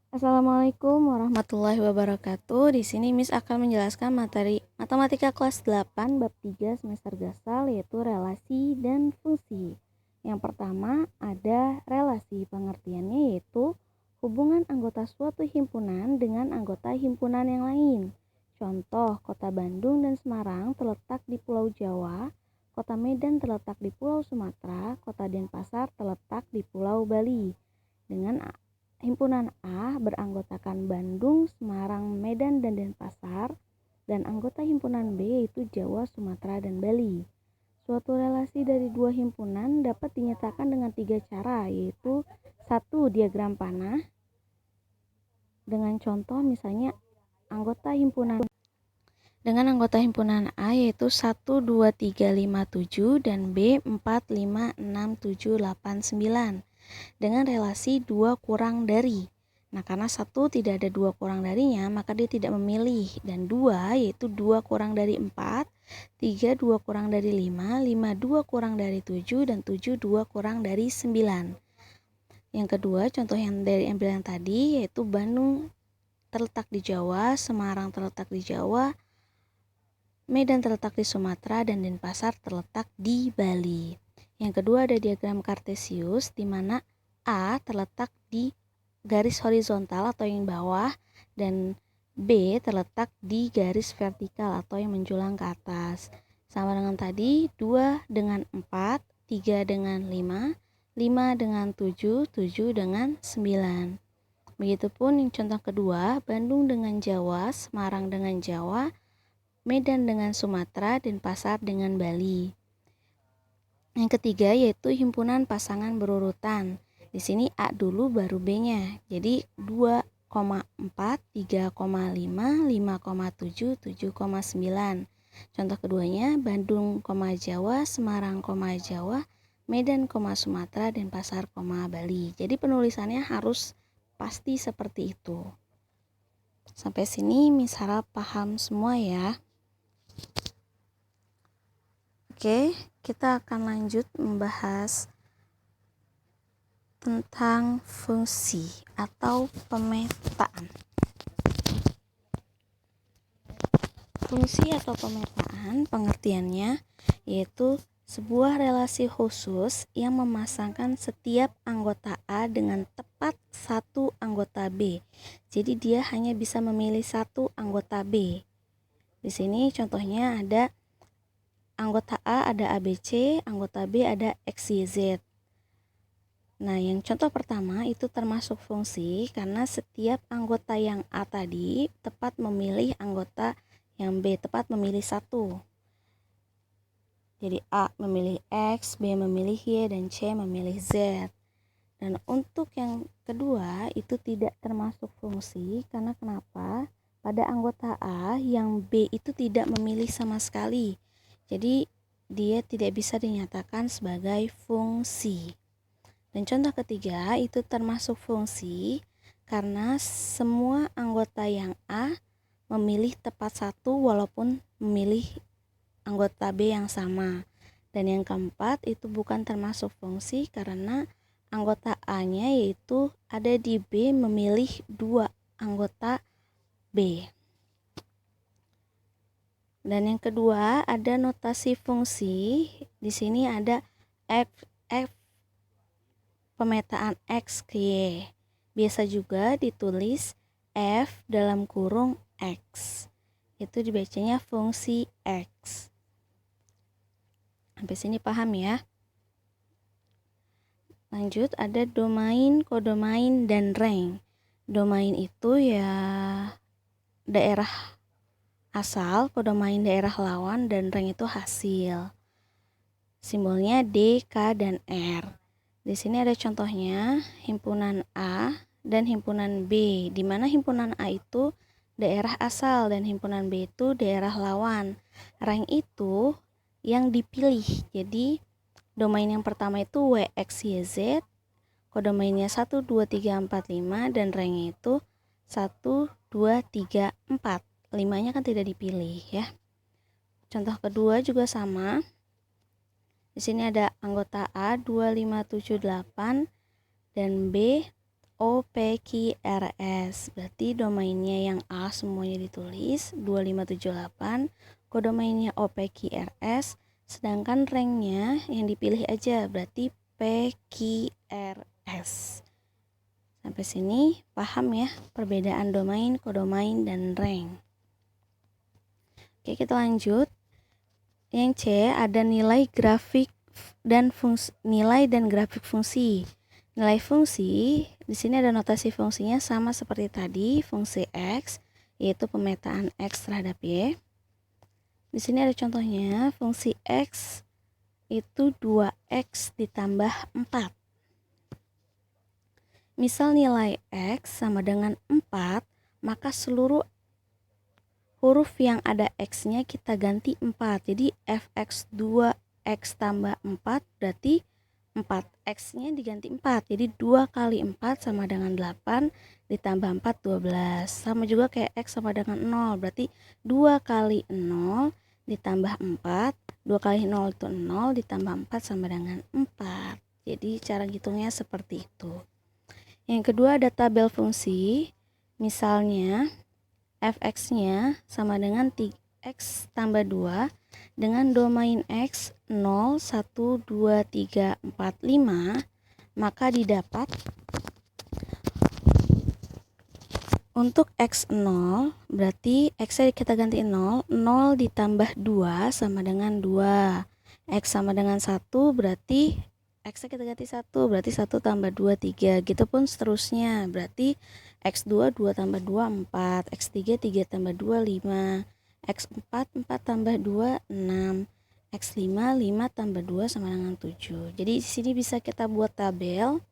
Assalamualaikum warahmatullahi wabarakatuh. Di sini Miss akan menjelaskan materi matematika kelas 8 bab 3 semester gasal, yaitu relasi dan fungsi. Yang pertama ada relasi, pengertiannya yaitu hubungan anggota suatu himpunan dengan anggota himpunan yang lain. Contoh, Kota Bandung dan Semarang terletak di Pulau Jawa, Kota Medan terletak di Pulau Sumatera, Kota Denpasar terletak di Pulau Bali. Dengan himpunan A beranggotakan Bandung, Semarang, Medan, dan Denpasar, dan anggota himpunan B yaitu Jawa, Sumatera, dan Bali. Suatu relasi dari dua himpunan dapat dinyatakan dengan 3 cara, yaitu 1. Diagram panah, dengan contoh misalnya anggota himpunan A yaitu 1, 2, 3, 5, 7 dan B 4, 5, 6, 7, 8, 9 dengan relasi 2 kurang dari. Nah, karena 1 tidak ada 2 kurang darinya, maka dia tidak memilih. Dan 2 yaitu 2 kurang dari 4, 3 2 kurang dari 5, 5 2 kurang dari 7, dan 7 2 kurang dari 9. Yang kedua, contoh yang dari ambil yang tadi yaitu Bandung terletak di Jawa, Semarang terletak di Jawa, Medan terletak di Sumatera, dan Denpasar terletak di Bali. Yang kedua ada diagram kartesius di mana A terletak di garis horizontal atau yang bawah dan B terletak di garis vertikal atau yang menjulang ke atas. Sama dengan tadi, 2 dengan 4, 3 dengan 5, 5 dengan 7, 7 dengan 9. Begitupun yang contoh kedua, Bandung dengan Jawa, Semarang dengan Jawa, Medan dengan Sumatera, Denpasar dengan Bali. Yang ketiga yaitu himpunan pasangan berurutan. Di sini A dulu baru B-nya. Jadi 2,4, 3,5, 5,7, 7,9. Contoh keduanya Bandung, Jawa, Semarang, Jawa, Medan, Sumatera, Denpasar, Bali. Jadi penulisannya harus pasti seperti itu. Sampai sini Miss harap paham semua ya. Oke, kita akan lanjut membahas tentang fungsi atau pemetaan. Fungsi atau pemetaan pengertiannya yaitu sebuah relasi khusus yang memasangkan setiap anggota A dengan tepat satu anggota B. Jadi dia hanya bisa memilih satu anggota B. Di sini contohnya ada anggota A ada ABC, anggota B ada XYZ. Nah, yang contoh pertama itu termasuk fungsi karena setiap anggota yang A tadi tepat memilih anggota yang B tepat memilih satu. Jadi A memilih X, B memilih Y, dan C memilih Z. Dan untuk yang kedua itu tidak termasuk fungsi karena kenapa? Pada anggota A yang B itu tidak memilih sama sekali. Jadi dia tidak bisa dinyatakan sebagai fungsi. Dan contoh ketiga itu termasuk fungsi karena semua anggota yang A memilih tepat satu walaupun memilih anggota B yang sama. Dan yang keempat itu bukan termasuk fungsi karena anggota A-nya yaitu ada di B memilih dua anggota B. Dan yang kedua ada notasi fungsi. Di sini ada f pemetaan X ke Y. Biasa juga ditulis F dalam kurung X. Itu dibacanya fungsi X. Sampai sini paham ya? Lanjut ada domain, kodomain, dan range. Domain itu ya daerah asal, kodomain daerah lawan, dan range itu hasil. Simbolnya D, K, dan R. Di sini ada contohnya himpunan A dan himpunan B, di mana himpunan A itu daerah asal dan himpunan B itu daerah lawan. Rank itu yang dipilih. Jadi domain yang pertama itu WXYZ, kodomainnya 1, 2, 3, 4, 5 dan ranknya itu 1, 2, 3, 4. 5-nya kan tidak dipilih ya. Contoh kedua juga sama. Di sini ada anggota A 2578 dan B OPQRS. Berarti domainnya yang A semuanya ditulis 2578, kodomainnya OPQRS, sedangkan ranknya yang dipilih aja berarti PQRS. Sampai sini paham ya perbedaan domain, kodomain, dan rank. Oke, kita lanjut. Yang C ada nilai grafik dan grafik fungsi. Nilai fungsi di sini ada notasi fungsinya sama seperti tadi, fungsi X yaitu pemetaan X terhadap Y. Di sini ada contohnya, fungsi X itu 2X ditambah 4. Misal nilai X sama dengan 4, maka seluruh huruf yang ada X-nya kita ganti 4. Jadi fx 2X tambah 4 berarti 4X-nya diganti 4. Jadi 2 kali 4 sama dengan 8 ditambah 4, 12. Sama juga kayak X sama dengan 0. Berarti 2 kali 0 ditambah 4. 2 kali 0 itu 0 ditambah 4 sama dengan 4. Jadi cara ngitungnya seperti itu. Yang kedua ada tabel fungsi. Misalnya fx-nya sama dengan 3x tambah 2 dengan domain x 0, 1, 2, 3, 4, 5, maka didapat untuk x0 berarti x-nya kita ganti 0, 0 ditambah 2 sama dengan 2. X sama dengan 1 berarti X-nya kita ganti 1, berarti 1 tambah 2, 3. Gitu pun seterusnya. Berarti X2, 2 tambah 2, 4. X3, 3 tambah 2, 5. X4, 4 tambah 2, 6. X5, 5 tambah 2 sama dengan 7. Jadi di sini bisa kita buat tabel,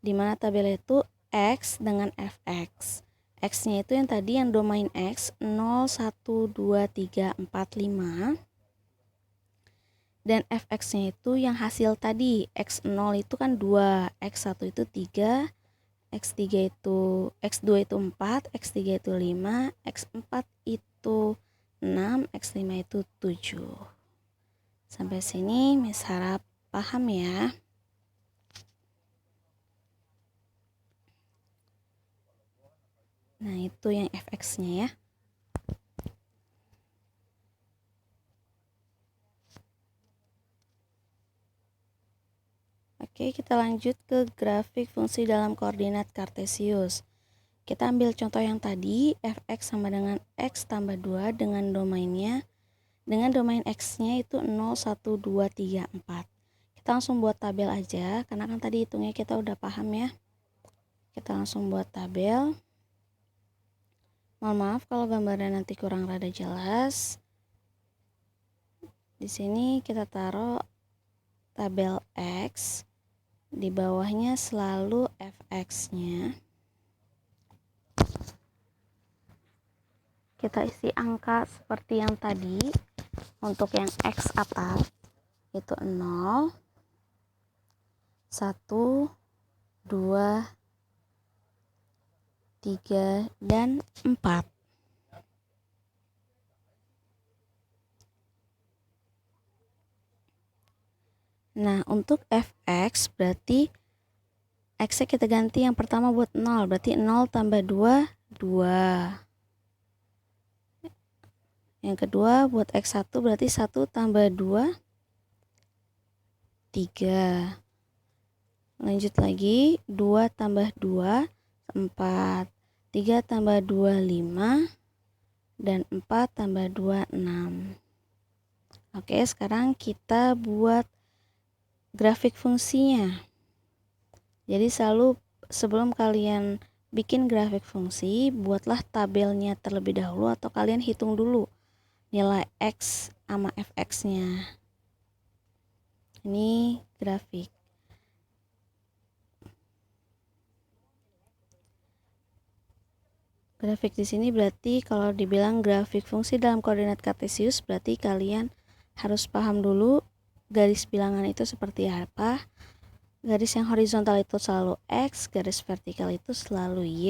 di mana tabel itu X dengan Fx. X-nya itu yang tadi yang domain X 0, 1, 2, 3, 4, 5. Dan fx-nya itu yang hasil tadi, x0 itu kan 2, x1 itu 3, x3 itu, x2 itu 4, x3 itu 5, x4 itu 6, x5 itu 7. Sampai sini Miss harap paham ya. Nah, itu yang fx-nya ya. Oke, kita lanjut ke grafik fungsi dalam koordinat kartesius. Kita ambil contoh yang tadi, fx sama dengan x tambah 2 dengan domainnya, dengan domain x-nya itu 0, 1, 2, 3, 4. Kita langsung buat tabel aja, karena kan tadi hitungnya kita udah paham ya. Kita langsung buat tabel. Mohon maaf kalau gambarnya nanti kurang rada jelas. Di sini kita taruh tabel X. Di bawahnya selalu fx-nya. Kita isi angka seperti yang tadi. Untuk yang x atas itu 0, 1, 2, 3, dan 4. Nah, untuk fx berarti x-nya kita ganti yang pertama buat 0, berarti 0 tambah 2, 2. Yang kedua buat x1 berarti 1 tambah 2, 3. Lanjut lagi, 2 tambah 2, 4. 3 tambah 2, 5. Dan 4 tambah 2, 6. Oke, sekarang kita buat grafik fungsinya. Jadi selalu sebelum kalian bikin grafik fungsi, buatlah tabelnya terlebih dahulu atau kalian hitung dulu nilai X sama fx-nya. Ini grafik. Grafik di sini berarti kalau dibilang grafik fungsi dalam koordinat kartesius berarti kalian harus paham dulu garis bilangan itu seperti apa. Garis yang horizontal itu selalu X, garis vertikal itu selalu Y.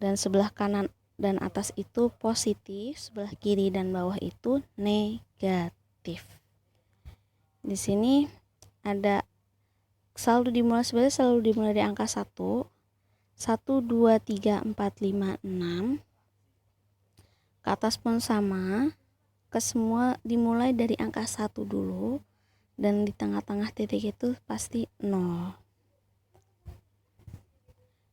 Dan sebelah kanan dan atas itu positif, sebelah kiri dan bawah itu negatif. Di sini ada saldo dimulai sebenarnya selalu dimulai dari angka 1. 1, 2, 3, 4, 5, 6. Ke atas pun sama. Ke semua dimulai dari angka 1 dulu. Dan di tengah-tengah titik itu pasti 0.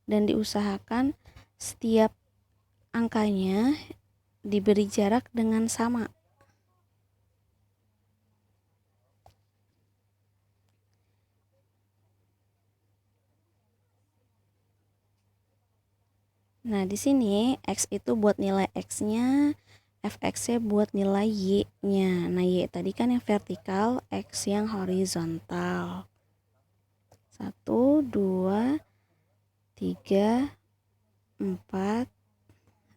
Dan diusahakan setiap angkanya diberi jarak dengan sama. Nah, di sini X itu buat nilai X-nya, Fx-nya buat nilai Y-nya. Nah, Y tadi kan yang vertikal, X yang horizontal. 1, 2, 3, 4,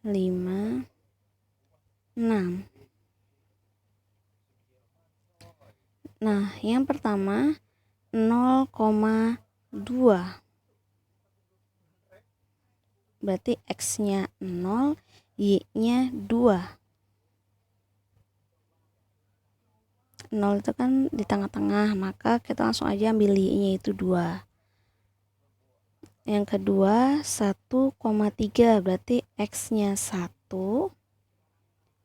5, 6. Nah, yang pertama 0,2. Berarti X-nya 0, Y-nya 2. 0 itu kan di tengah-tengah, maka kita langsung aja ambil Y-nya itu 2. Yang kedua 1,3, berarti X-nya 1,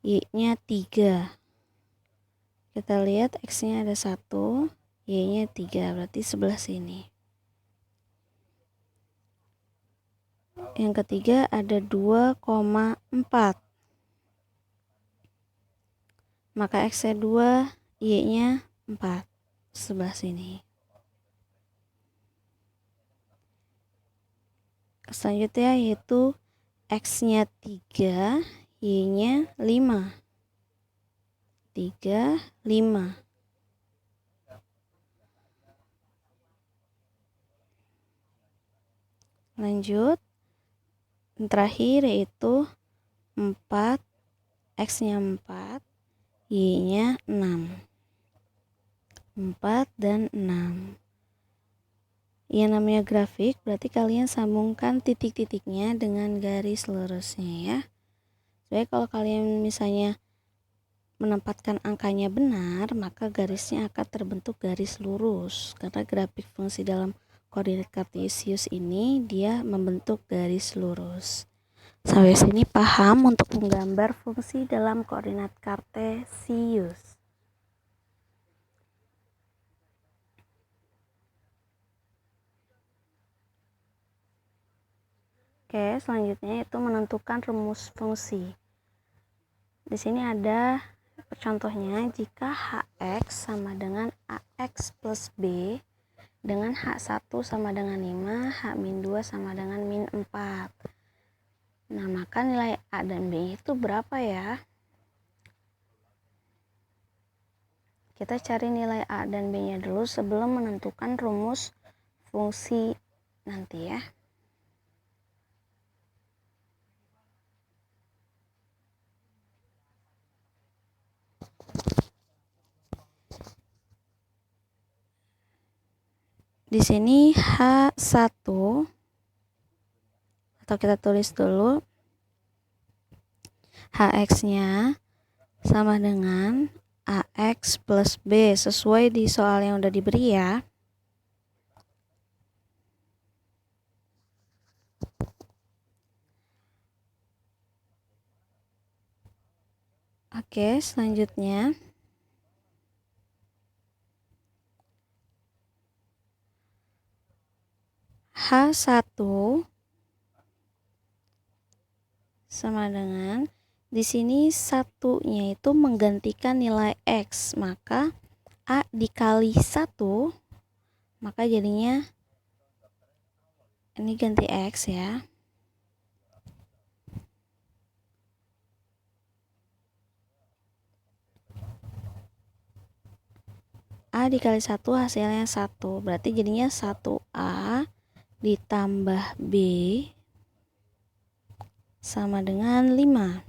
Y-nya 3. Kita lihat X-nya ada 1, Y-nya 3, berarti sebelah sini. Yang ketiga ada 2,4. Maka X-nya 2, Y-nya 4. Sebelah sini. Selanjutnya yaitu X-nya 3, Y-nya 5. 3, 5. Lanjut. Terakhir yaitu 4, X-nya 4, Y-nya 6. 4 dan 6. Yang namanya grafik berarti kalian sambungkan titik-titiknya dengan garis lurusnya ya. Jadi kalau kalian misalnya menempatkan angkanya benar, maka garisnya akan terbentuk garis lurus. Karena grafik fungsi dalam koordinat kartesius ini dia membentuk garis lurus. Sampai sini paham untuk menggambar fungsi dalam koordinat kartesius. Oke, selanjutnya itu menentukan rumus fungsi. Di sini ada contohnya, jika Hx sama dengan Ax plus B, dengan H1 sama dengan 5, H-2 sama dengan min 4. Nah, maka nilai A dan B itu berapa ya? Kita cari nilai A dan B-nya dulu sebelum menentukan rumus fungsi nanti ya. Di sini H1 atau kita tulis dulu Hx-nya sama dengan Ax plus B sesuai di soal yang udah diberi ya. Oke, selanjutnya H1 sama dengan, di sini satunya itu menggantikan nilai X, maka A dikali 1, maka jadinya ini ganti X ya. A dikali 1 hasilnya 1, berarti jadinya 1A ditambah B sama dengan 5.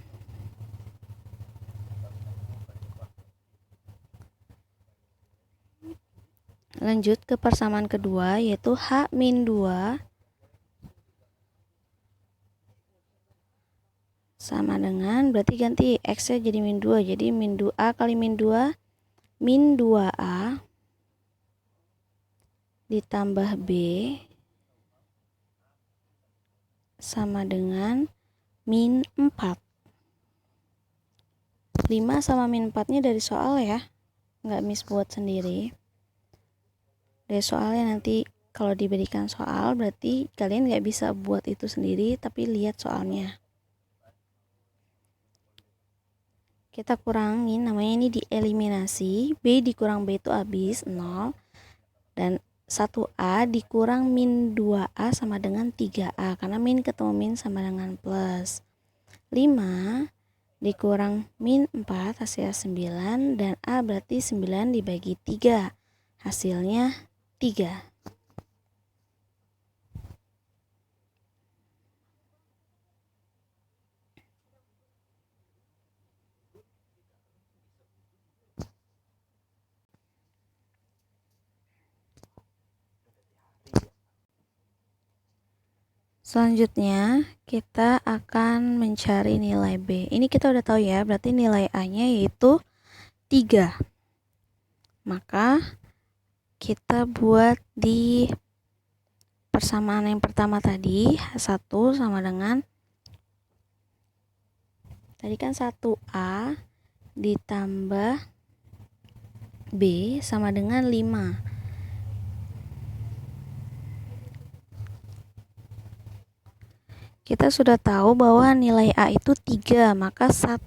Lanjut ke persamaan kedua yaitu H-2 sama dengan, berarti ganti X-nya jadi min 2, jadi min 2A kali min 2, min 2A ditambah B sama dengan min 4. 5 sama min 4-nya dari soal ya, nggak Miss buat sendiri. Dari soalnya nanti kalau diberikan soal berarti kalian nggak bisa buat itu sendiri, tapi lihat soalnya. Kita kurangin, namanya ini dieliminasi. B dikurang B itu habis 0. Dan 1A dikurang min 2A sama dengan 3A. Karena min ketemu min sama dengan plus. 5 dikurang min 4 hasilnya 9. Dan A berarti 9 dibagi 3. Hasilnya 3. Selanjutnya, kita akan mencari nilai B. Ini kita udah tahu ya, berarti nilai A-nya yaitu 3. Maka, kita buat di persamaan yang pertama tadi, 1 sama dengan, tadi kan 1A ditambah B sama dengan 5. Kita sudah tahu bahwa nilai A itu 3, maka 1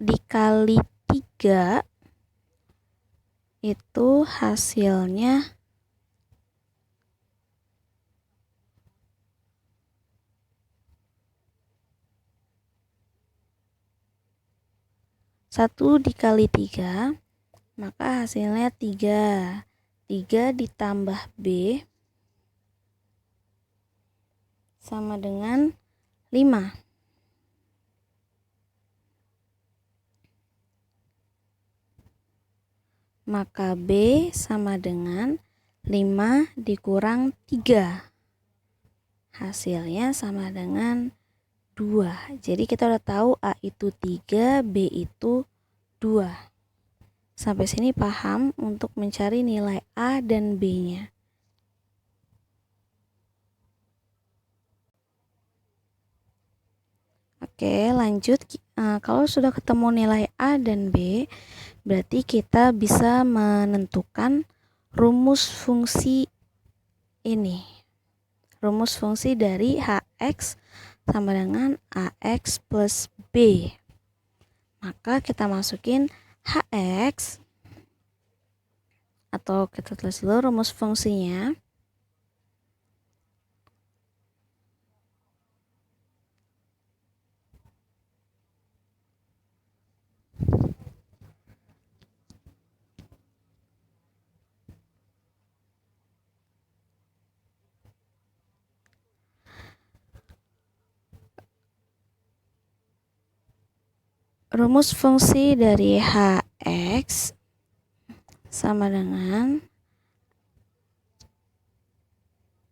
dikali 3 itu hasilnya 1 dikali 3, maka hasilnya 3. 3 ditambah B sama dengan 5. Maka B sama dengan 5 dikurang 3. Hasilnya sama dengan 2. Jadi kita udah tahu A itu 3, B itu 2. Sampai sini paham untuk mencari nilai A dan B-nya. Oke, lanjut. Kalau sudah ketemu nilai A dan B, berarti kita bisa menentukan rumus fungsi ini. Rumus fungsi dari HX sama dengan AX plus B. Maka kita masukin HX, atau kita tulis dulu rumus fungsinya. Rumus fungsi dari HX sama dengan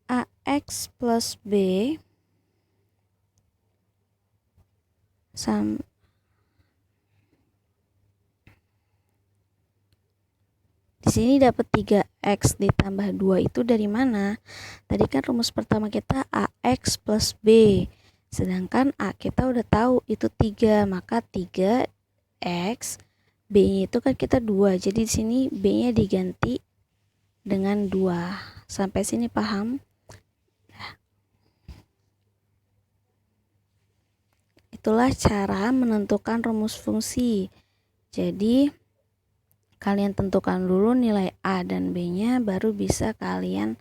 AX plus B sama di sini dapat 3X ditambah 2 itu dari mana? Tadi kan rumus pertama kita AX plus B. Sedangkan A kita udah tahu itu 3, maka 3X, B-nya itu kan kita 2. Jadi di sini B-nya diganti dengan 2. Sampai sini paham? Itulah cara menentukan rumus fungsi. Jadi kalian tentukan dulu nilai A dan B-nya, baru bisa kalian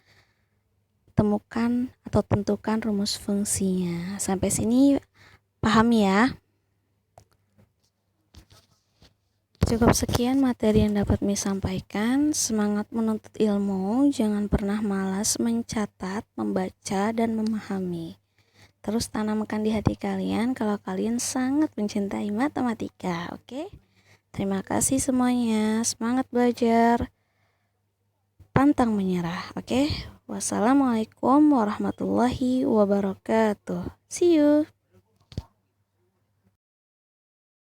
temukan atau tentukan rumus fungsinya. Sampai sini paham ya? Cukup sekian materi yang dapat Miss sampaikan. Semangat menuntut ilmu, jangan pernah malas mencatat, membaca, dan memahami. Terus tanamkan di hati kalian kalau kalian sangat mencintai matematika, oke? Terima kasih semuanya, semangat belajar, pantang menyerah, oke? Wassalamualaikum warahmatullahi wabarakatuh. See you.